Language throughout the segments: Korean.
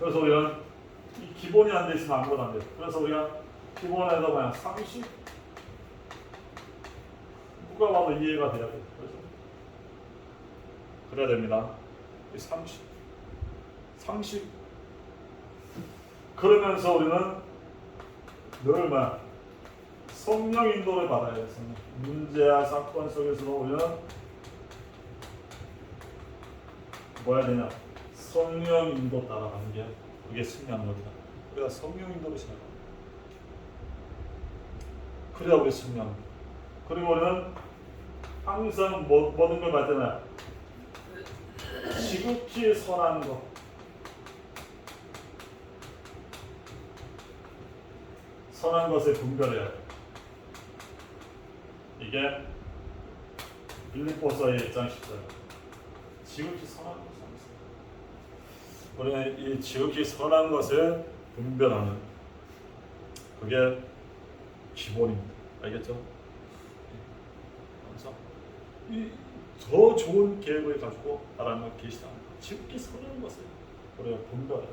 그래서 우리는 이 기본이 안 돼 있으면 아무것도 안 돼요. 그래서 우리가 기본에다 뭐야? 상식. 누가 봐도 이해가 돼야 돼요. 그래서 그래야 됩니다. 이 상식. 상식. 그러면서 우리는 늘 뭐야? 성령 인도를 받아야 돼요. 문제와 사건 속에서도 우리는 뭐 해야 되냐? 성령 인도 따라가는 게 그게 승리하는 겁니다. 우리가 성령 인도를 잘 그래야 우리 승리합니다. 그리고 우리는 항상 모든 걸 받잖아요. 지극히 선한 것. 선한 것을 분별해야 돼요. 이게 빌립보서의 1장 10절. 지극히 선한 것을 우리는 이 지극히 선한 것을 분별하는 그게 기본입니다. 알겠죠? 그래서 이 더 좋은 계획을 가지고 하나님을 계시다. 지극히 선한 것을 우리가 분별해요.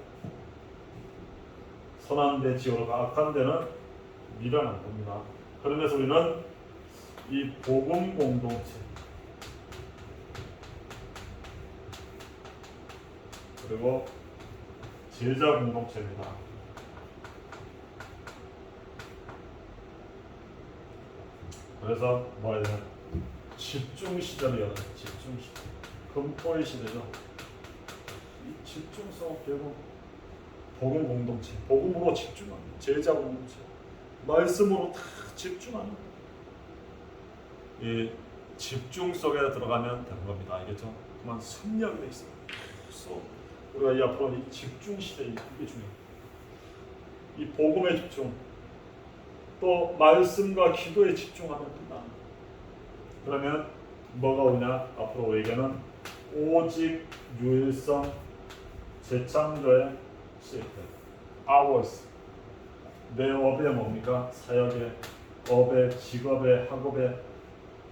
선한 데 지옥으로 악한 데는 미련한 겁니다. 그러면서 우리는 이 복음 공동체 그리고 제자 공동체입니다. 그래서 뭐 해야 되나? 집중 시절이야. 집중 시절. 금토의 시대죠. 이 집중성 결국 복음 공동체, 복음으로 집중하는 제자 공동체, 말씀으로 다 집중하는 이 집중 속에 들어가면 되는 겁니다. 알겠죠? 그만 승리하게 돼 있어요. 그래서 우리가 이 앞으로 이 집중 시대 이게 중요해요. 이 복음에 집중, 또 말씀과 기도에 집중하면 된다. 그러면 뭐가 오냐? 앞으로 우리에게는 오직 유일성 재창조의 시스템, hours. 내 업에 뭡니까? 사역의 업에 직업에 학업에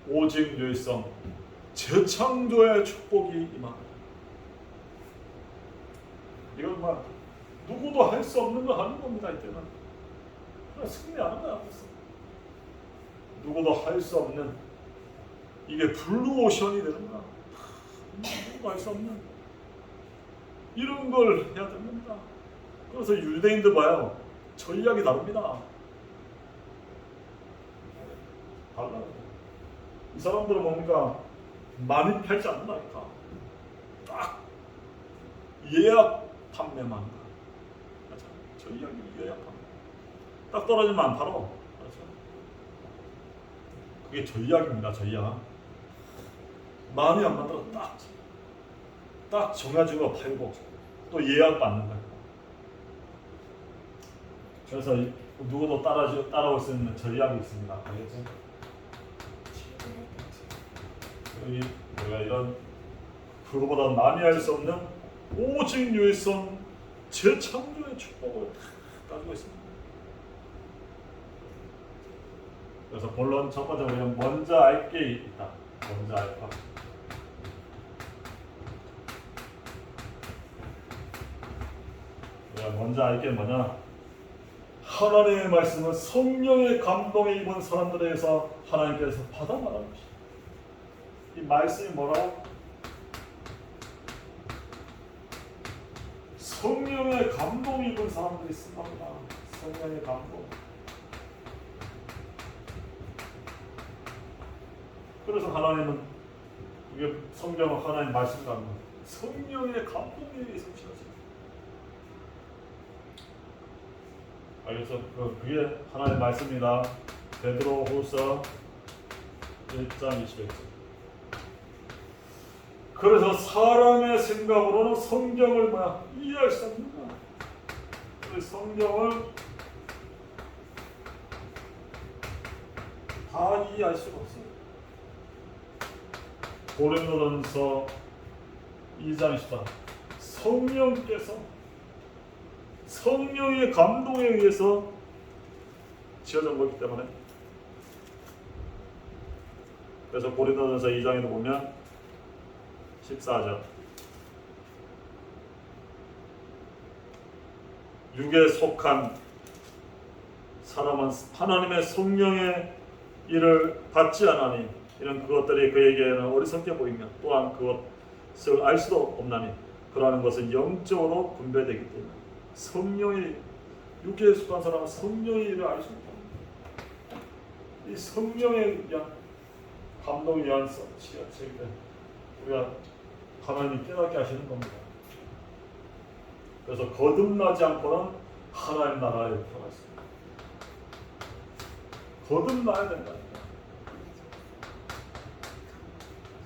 오직 유일성 재창조의 축복이 임합니다. 이건 막 누구도 할 수 없는 거 하는 겁니다. 이때는 그냥 승리하는 거야. 누구도 할 수 없는 이게 블루오션이 되는 거야. 누구도 할 수 없는 이런 걸 해야 됩니다. 그래서 유대인들 봐요. 전략이 다릅니다. 달라요. 이 사람들은 뭡니까? 많이 팔지 않는다니까. 딱 예약 판매만 한다. 맞아. 전략이 예약 판매. 딱 떨어지면 안 팔어. 맞아. 그게 전략입니다. 전략. 많이 안 만들어 딱 정해지고 팔고 또 예약 받는다. 그래서 누구도 따라올 수 있는 전략이 있습니다. 알겠죠? 우리가 이런 그거보다 많이 할 수 없는 오직 유일성 재창조의 축복을 가지고 있습니다. 그래서 본론 첫 번째 우리는 먼저 알 게 있다. 먼저 알 것. 우리가 먼저 알 게 뭐냐? 하나님의 말씀은 성령의 감동에 입은 사람들에게서 하나님께서 받아 말하는 것이다. 이 말씀이 뭐라고? 성령의 감동에 입은 사람들이 쓴 겁니다. 성령의 감동. 그래서 하나님은 이게 성경은 하나님 말씀과 하는 거예요. 성령의 감동에 의해서 지어져요. 알겠죠? 그게 하나님 말씀입니다. 베드로후서 1장 21절. 그래서 사람의 생각으로는 성경을 이해할 수 없는 거야. 성경을 다 이해할 수가 없어요. 고린도전서 2장 14. 성령께서 성령의 감동에 의해서 지어진 거기 때문에 그래서 고린도전서 2장에도 보면 14절 육에 속한 사람은 하나님의 성령의 일을 받지 않으니 이런 그것들이 그에게는 어리석게 보이며 또한 그것을 알 수도 없나니 그러한 것은 영적으로 분배되기 때문에 성령의 육에 속한 사람은 성령의 일을 알 수 없다. 이 성령에 의한 감동에 의한 지혜를 우리가 하나님이 깨닫게 하시는 겁니다. 그래서 거듭나지 않고는 하나님 나라에 들어갈 수 없습니다. 거듭나야 된다니까.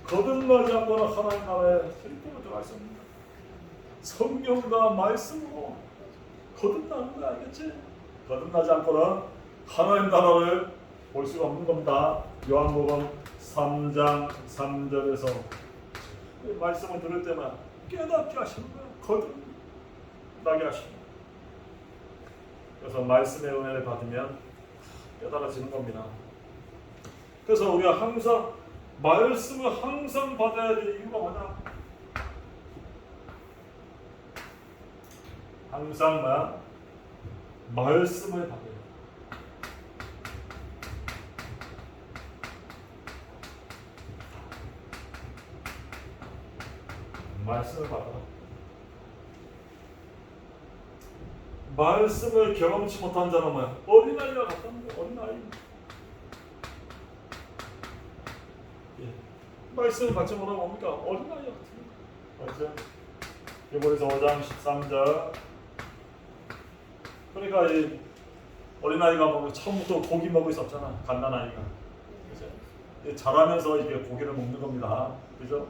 거듭나지 않고는 하나님 나라에 절대로 들어갈 수 없습니다. 성령과 말씀으로 거듭나는 거 알겠지? 거듭나지 않고는 하나님 나라를 볼 수가 없는 겁니다. 요한복음 3장 3절에서 말씀을 들을 때마다 깨닫게 하시는 거야. 거듭나게 하시는 거야. 그래서 말씀의 은혜를 받으면 깨달아지는 겁니다. 그래서 우리가 항상 말씀을 항상 받아야 될 이유가 뭐냐? 항상 말씀을 받아야 돼. 말씀을 받아. 말씀을 경험치 못한 자는 뭐야? 어린아이와 같다는 거야. 어린아이. 말씀을 받지 못하면 뭡니까? 어린아이와 같은 거야. 맞죠? 히브리서 5장 13절. 그러니까 이 어린아이가 뭐 처음부터 고기 먹을 수 없잖아. 갓난아이가. 그죠? 자라면서 이게 고기를 먹는 겁니다. 그죠?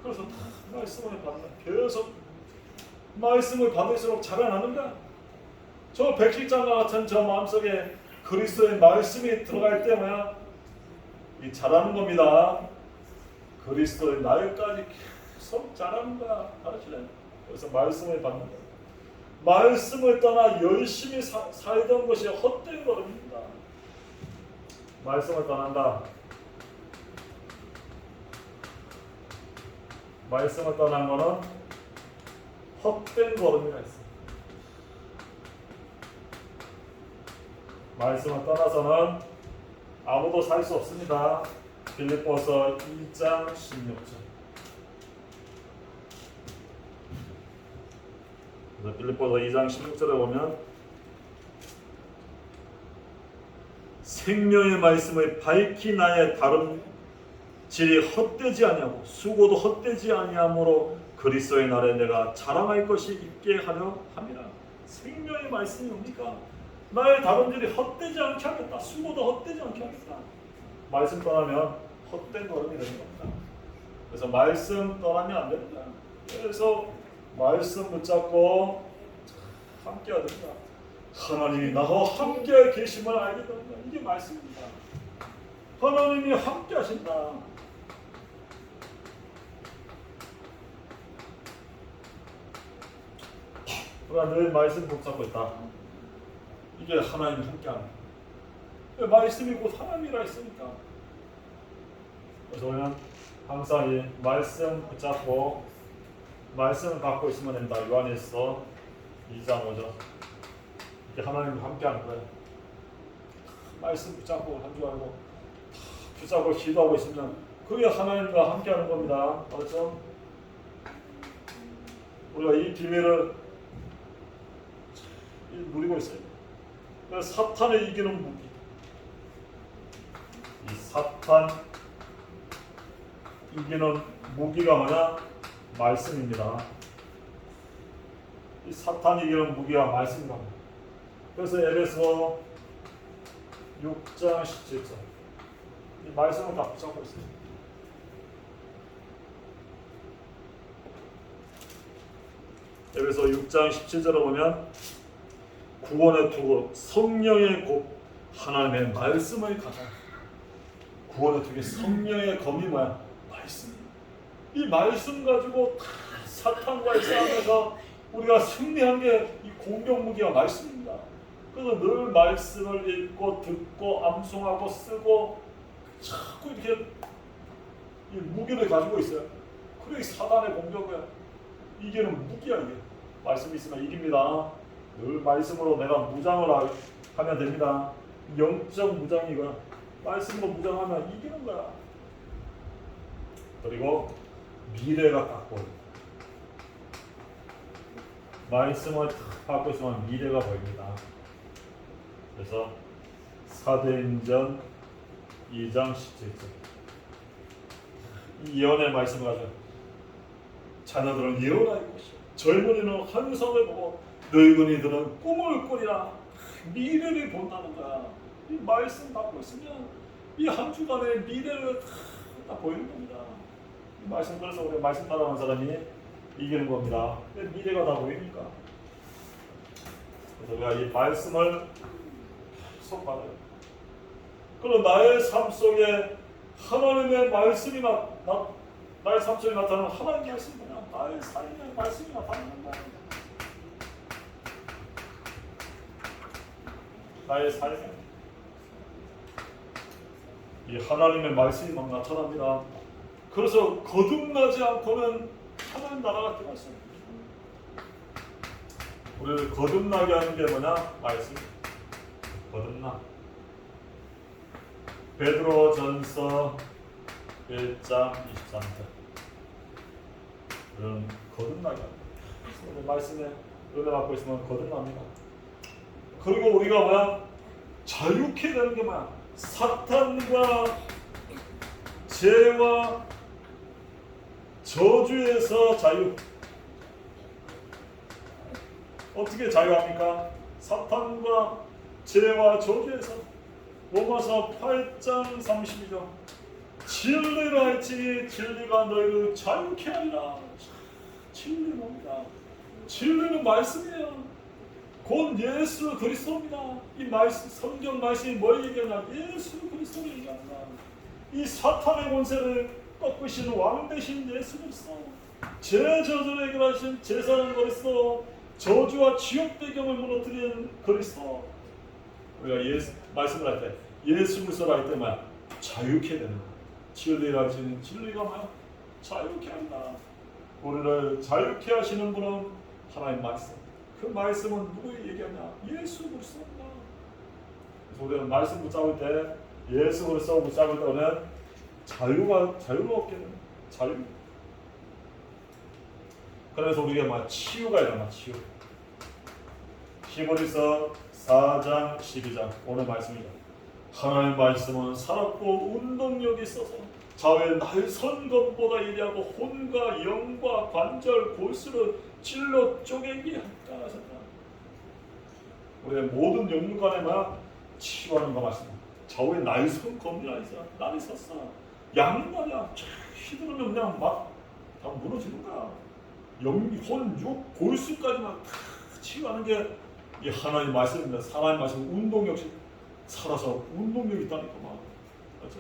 그래서 말씀을 받는 계속 말씀을 받을수록 자라나는 거야. 저 백실장과 같은 저 마음속에 그리스도의 말씀이 들어갈 때 뭐야? 이 자라는 겁니다. 그리스도의 날까지 계속 자라는 거야. 알았지? 그래서 말씀을 받는 거야. 말씀을 떠나 열심히 살던 것이 헛된 걸음입니다. 말씀을 떠난다. 말씀을 떠난 것은 헛된 걸음이라 했습니다. 말씀을 떠나서는 아무도 살 수 없습니다. 빌립보서 2장 16절. 그래서 빌립보서 2장 16절에 보면 생명의 말씀을 밝히 나의 다른 질이 헛되지 아니하고 수고도 헛되지 아니하므로 그리스도의 날에 내가 자랑할 것이 있게 하려 함이라. 생명의 말씀이 뭡니까? 나의 다름질이 헛되지 않게 하겠다. 수고도 헛되지 않게 하겠다. 말씀 떠나면 헛된 걸음이 되는 겁니다. 그래서 말씀 떠나면 안 됩니다. 그래서 말씀 붙잡고 함께해야 됩니다. 하나님이 나와 함께 계심을 알게 됩니다. 이게 말씀입니다. 하나님이 함께 하신다. 우리가 늘 말씀 붙잡고 있다. 이게 하나님이 함께하는 거예요. 말씀이 곧 하나님이라 했으니까. 그래서 우리는 항상 이 말씀 붙잡고 말씀을 갖고 있으면 된다. 요한일서 2장 5절. 이게 하나님과 함께하는 거예요. 말씀 붙잡고 한 줄 알고 붙잡고 기도하고 있으면 그게 하나님과 함께하는 겁니다. 그렇죠? 우리가 이 비밀을 누리고 있어요. 사탄을 이기는 무기. 이 사탄 이기는 무기가 뭐냐? 말씀입니다. 이 사탄 이기는 무기가 말씀입니다. 그래서 에베소 6장 17절 이 말씀을 다 붙잡고 있어요. 에베소 6장 17절을 보면 구원의 투구 성령의 곧 하나님의 말씀을 가져. 구원의 투구 성령의 검이 뭐야? 말씀. 이 말씀 가지고 사탄과의 싸움에서 우리가 승리한 게 이 공격 무기가 말씀입니다. 그래서 늘 말씀을 읽고 듣고 암송하고 쓰고 자꾸 이렇게 이 무기를 가지고 있어요. 그래 사단의 공격을 이기는 무기야. 이게 말씀이 있으면 이깁니다. 늘 말씀으로 내가 무장을 하면 됩니다. 영적 무장이 이거야. 말씀으로 무장하면 이기는 거야. 그리고 미래가 딱 보여. 말씀을 탁 받고 있으면 미래가 보입니다. 그래서 사도행전 2장 17절 이 예언의 말씀을 가지고 자녀들은 예언할 것이요 젊은이는 환상을 보고 늙은이들은 꿈을 꾸리라. 미래를 본다는 거야. 이 말씀 받고 있으면 이 한 주간의 미래를 다 보이는 겁니다. 이 말씀, 그래서 우리 말씀 따라가는 사람이 이기는 겁니다. 미래가 다 보이니까. 그래서 우리가 이 말씀을 계속 받아요. 그럼 나의 삶 속에 하나님의 말씀이 나의 삶 속에 나타나는 하나님의 말씀이 뭐냐? 나의 삶의 말씀이 나타나는 거야. 나의 삶에 이 하나님의 말씀이 막 나타납니다. 그래서 거듭나지 않고는 하나님 나라가 들어갔어요. 우리를 거듭나게 하는 게 뭐냐? 말씀. 거듭나. 베드로전서 1장 23절. 우리는 거듭나게 합니다. 우리 말씀에 은혜 받고 있으면 거듭납니다. 그리고 우리가 뭐야? 자유케 되는 게 뭐야? 사탄과 죄와 저주에서 자유. 어떻게 자유합니까? 사탄과 죄와 저주에서. 로마서 8장 32절 진리를 알지 진리가 너희를 자유케 하리라. 진리 뭡니다. 진리는 말씀이에요. 곧 예수 그리스도입니다. 이 말씀, 성경 말씀이 뭘 얘기하냐? 예수 그리스도를 얘기합니다. 이 사탄의 권세를 꺾으시는 왕 대신 예수 그리스도, 죄 저주를 해결하신 제사장 그리스도, 저주와 지옥 배경을 무너뜨리는 그리스도. 우리가 말씀을 할 때 예수 그리스도를 할 때 뭐야? 자유케 되는 거야. 진리를 알지는 진리가 뭐야? 자유케 한다. 우리를 자유케 하시는 분은 하나님 말씀. 그 말씀은 누구에게 얘기하냐? 예수 그리스도입니다. 그래서 우리는 말씀 붙잡을 때 예수 그리스도 붙잡을 때는 자유를 얻게 되는 자유. 그래서 우리가 막 치유가 일어나. 치유. 히브리서 4장 12장 오늘 말씀이죠. 하나님의 말씀은 살았고 운동력이 있어서 좌우의 날선 것보다 예리하고 혼과 영과 관절 골수를 찔러 쪼개기 할까 하셨다. 우리의 모든 영육간에만 치유하는 거 말씀. 좌우의 날선 검이라 있어. 날이 섰어. 양말이야. 휘두르면 그냥 막 다 무너지는 거야. 영, 혼, 육, 골수까지 막 치유하는 게 이 하나님 말씀입니다. 하나님 말씀 운동력 살아서 운동력이 있다니까 막. 맞죠?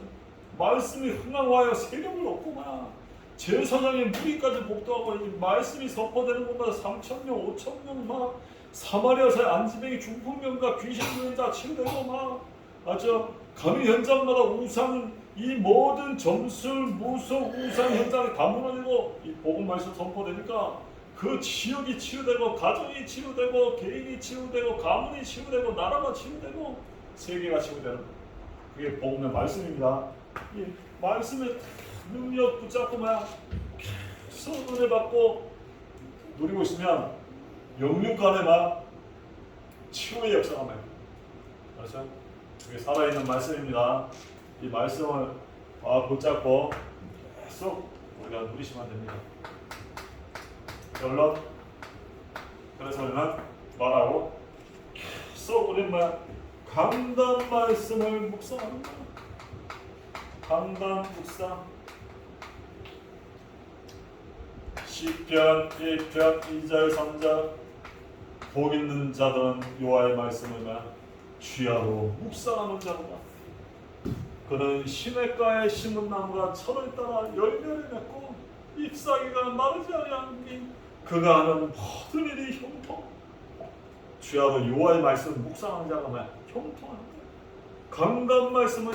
말씀이 흥황하여 세력을 얻고 막 제사장의 무리까지 복도하고 이 말씀이 선포되는 곳마다 3,000명, 5,000명 막 사마리아사의 안지병이 중풍병과 귀신 들린 자 치유되고 막 맞죠? 가는 현장마다 우상 이 모든 점술, 무속, 우상 현장이 다 무너지고 이 복음 말씀 선포되니까 그 지역이 치유되고 가정이 치유되고 개인이 치유되고 가문이 치유되고 나라가 치유되고 세계가 치유되는 그게 복음의 말씀입니다. 이 말씀의 능력 붙잡고 막 계속 은혜 받고 누리고 있으면 영육간에 막 치유의 역사가 막 그렇죠? 그게 살아있는 말씀입니다. 이 말씀을 붙잡고 계속 우리가 누리시면 됩니다. 결론. 그래서 우리는 말하고 계속 우리는 강단 말씀을 묵상하는 거야. 강단 묵상. 시편 1편 2절 3절 복 있는 자들은 여호와의 말씀을 취하로 묵상하는 자로다. 그는 시냇가에 심은 나무가 철을 따라 열매를 맺고 잎사귀가 마르지 아니하니 그가 하는 모든 일이 형통. 취하로 여호와의 말씀을 묵상하는 자가 형통하는 거야. 강단 말씀을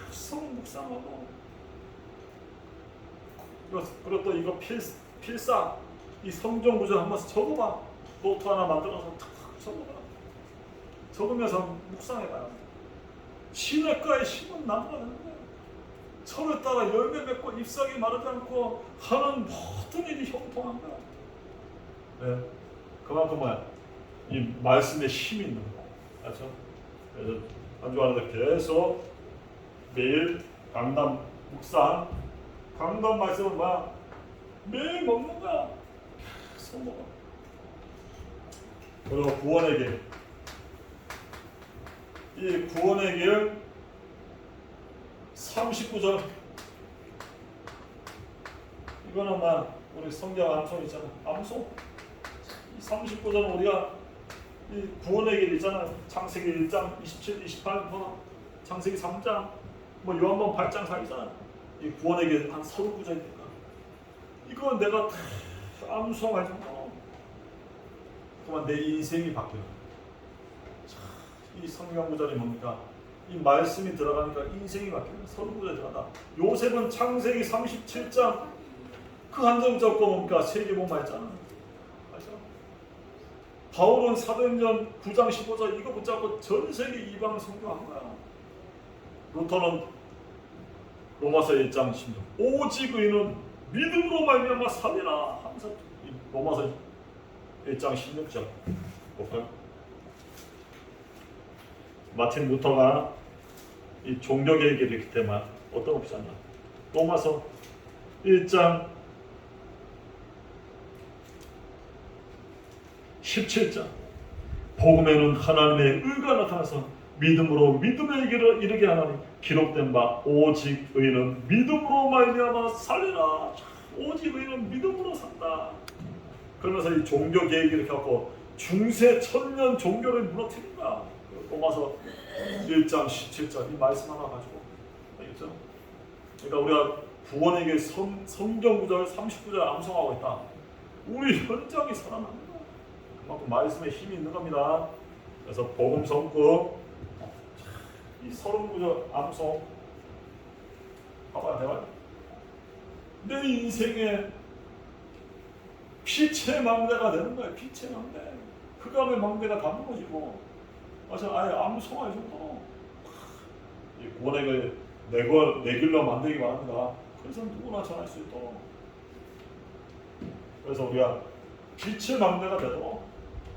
계속 묵상하고 그리고 또 이거 필사 이 성경 구절 한번 적어봐. 노트 하나 만들어서 탁 적어라. 적으면서 묵상해봐요. 시냇가에 심은 나무가 되는 거예요. 철을 따라 열매 맺고 잎사귀 마르지 않고 하는 모든 일이 형통한 거야. 네. 그만큼 뭐야? 이 말씀에 힘이 있는 거야. 그렇죠? 그래서 안주하는데 계속 매일 강단 묵상, 강단 말씀은 뭐야? 매일 먹는 거야. 계속 먹어. 그리고 구원의 길. 이 구원의 길 39절. 이거는 아마 우리 성경 암송 있잖아. 암송. 이 39절은 우리가 이 구원의 길 있잖아요. 창세기 1장 27, 28, 뭐 창세기 3장, 뭐 요한복음 8장 사이잖아. 이 구원의 길 한 39절이니까. 이거 내가 다 암송할 정도. 그만 내 인생이 바뀌어. 이 성경 구절이 뭡니까? 이 말씀이 들어가니까 인생이 바뀌어요. 39절에 들어간다. 요셉은 창세기 37장 그 한 점 잡고 뭡니까? 세계복음화 했잖아. 맞죠? 바울은 사도행전 9장 15절 이거 붙잡고 전 세계 이방 선교한 거야. 루터는 로마서 1장 16 오직 의인은 믿음으로 말미암아 살리라 하면서 로마서 1장 16절 볼까요? 마틴 루터가 이 종교개혁을 일으켰기 때문에 어떤 것이 잖아. 로마서 1장 17장 복음에는 하나님의 의가 나타나서 믿음으로 믿음의 길을 이르게 하나니 기록된 바 오직 의인은 믿음으로 말미암아 살리라. 오직 의인은 믿음으로 산다. 그러면서 이 종교개혁을 일으켜갖고 중세 천년 종교를 무너뜨린다. 로마서 1장 17절 이 말씀 하나 가지고 알겠죠? 그러니까 우리가 구원의 길 성경 구절 39절 암송하고 있다. 우리 현장이 살아나는 거야. 그만큼 말씀에 힘이 있는 겁니다. 그래서 복음 성구 이 39절 암송 봐봐요. 내가 내 인생에 빛의 망대가 되는 거야. 빛의 망대. 흑암의 망대가 다 무너지고 맞아, 아예 암송할 정도로 이 구원의 내 길로 만들기 바랍니다. 그래서 누구나 전할 수 있도록. 그래서 우리가 빛의 망대가 되도록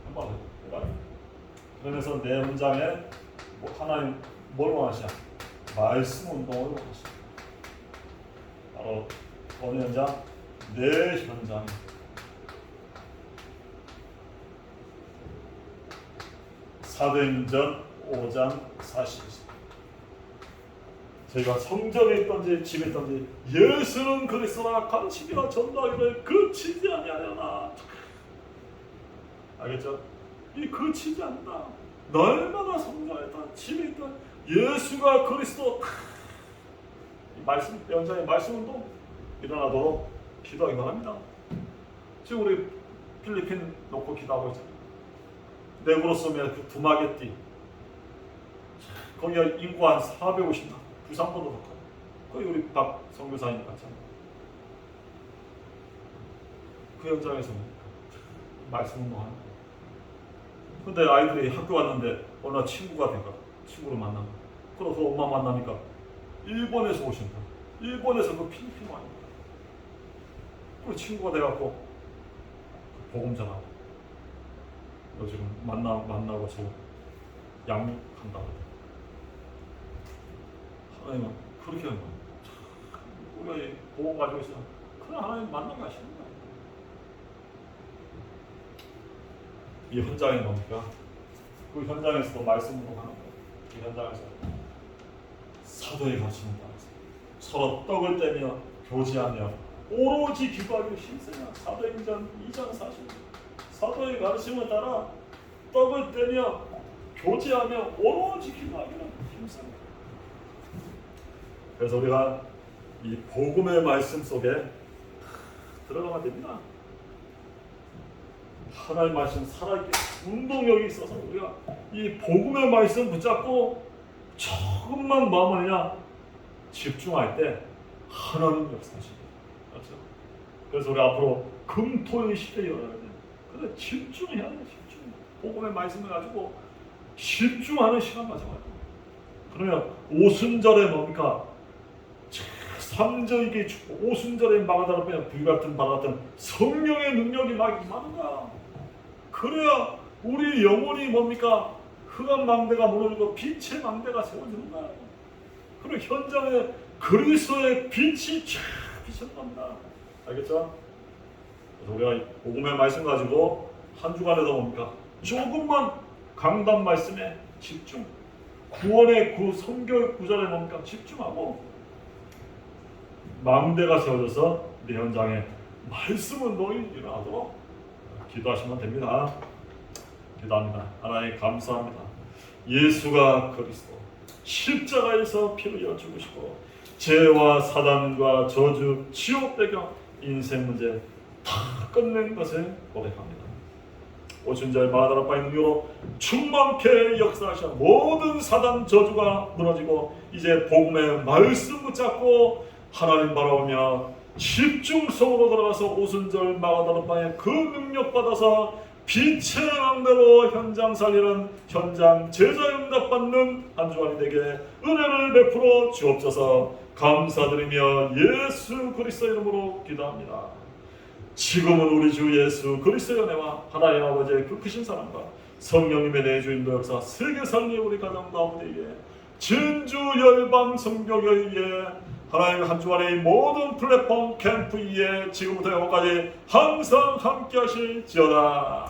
한번 해봐. 그러면서 내 현장에 뭐 하나님 뭘 원하시냐? 말씀 운동을 원하시냐? 바로 어느 현장? 내 현장. 사도행전 5장 40절. 저희가 성전에 있던지 집에 있던지 예수는 그리스도라 가르치기와 전도하기를 그치지 아니하려나. 알겠죠? 이 그치지 않는다. 날마다 성전에 있던 집에 있던 예수가 그리스도. 이 말씀 현장의 말씀도 일어나도록 기도하기 바랍니다. 지금 우리 필리핀 놓고 기도하고 있잖아요. 네그로스면 그 두마게띠 거기가 인구 한 450만 부산보다 더 커요. 거기 우리 박 선교사님 같잖아요. 그 현장에서 말씀 운동하는 거예요. 근데 아이들이 학교 갔는데 어느 날 친구가 된가 친구를 만난 거야. 그래서 엄마 만나니까 일본에서 오신다. 일본에서 그 필리핀 와요. 그 친구가 돼갖고 복음 전하고 너 지금 만나고 저 양육한다. 하나님은 그렇게 하는 거예요. 우리가 이 복음 가지고 있으면 그냥 하나님 만나게 하시는 거예요. 이 현장이 뭡니까? 그 현장에서도 말씀으로 하는 거예요. 그 현장에서 사도의 가르침을 따라서 서로 떡을 떼며 교제하며 오로지 기도하기를 힘쓰냐. 사도행전 2장 40절 사도의 가르침을 따라 떡을 떼며 교제하며 오로지 기도하기를 힘쓰냐. 그래서 우리가 이 복음의 말씀 속에 들어가면 됩니다. 하나님의 말씀 살아있게 운동력이 있어서 우리가 이 복음의 말씀 붙잡고 조금만 마음을 그냥 집중할 때 하나님 역사하십니다. 그렇죠? 그래서 우리 앞으로 금토일 시대에 일어나야 돼. 근데 집중해야 돼. 집중. 복음의 말씀을 가지고 집중하는 시간 가져가요. 그러면 오순절에 뭡니까? 3절기 축복, 오순절에 마가다락방에 불같은 바같은 성령의 능력이 막 임하는 거야. 그래야 우리 영혼이 뭡니까? 흑암 망대가 무너지고 빛의 망대가 세워지는 거야. 그리고 현장에 그리스도의 빛이 쫙 비치는 겁니다. 알겠죠? 그래서 우리가 복음의 말씀 가지고 한 주간에도 뭡니까? 조금만 강단 말씀에 집중, 구원의 그 성결 구절에 뭡니까? 집중하고 망대가 세워져서 우리 현장에 말씀은 너희 일어나도록 기도하시면 됩니다. 기도합니다. 하나님 감사합니다. 예수가 그리스도 십자가에서 피를 흘려 죽으시고 죄와 사단과 저주, 지옥 배경, 인생 문제 다 끝낸 것을 고백합니다. 오순절 마가다락방의 능력으로 충만케 역사하셔 모든 사단 저주가 무너지고 이제 복음의 말씀 붙잡고 하나님 바라보며 집중 속으로 들어가서 오순절 마가다락방의 그 능력 받아서 빛의 망대로 현장 살리는 현장 제자 응답 받는 한 주간이 되게 은혜를 베풀어 주옵소서. 감사드리며 예수 그리스도 이름으로 기도합니다. 지금은 우리 주 예수 그리스도의 은혜와 하나님 아버지의 그 크신 사랑과 성령님의 내주인도 역사 세계 살리 우리 가정 가운데에 진주 열방 성교교회에 하나님 한 주간의 모든 플랫폼 캠프 위에 지금부터 영원까지 항상 함께 하실지어다.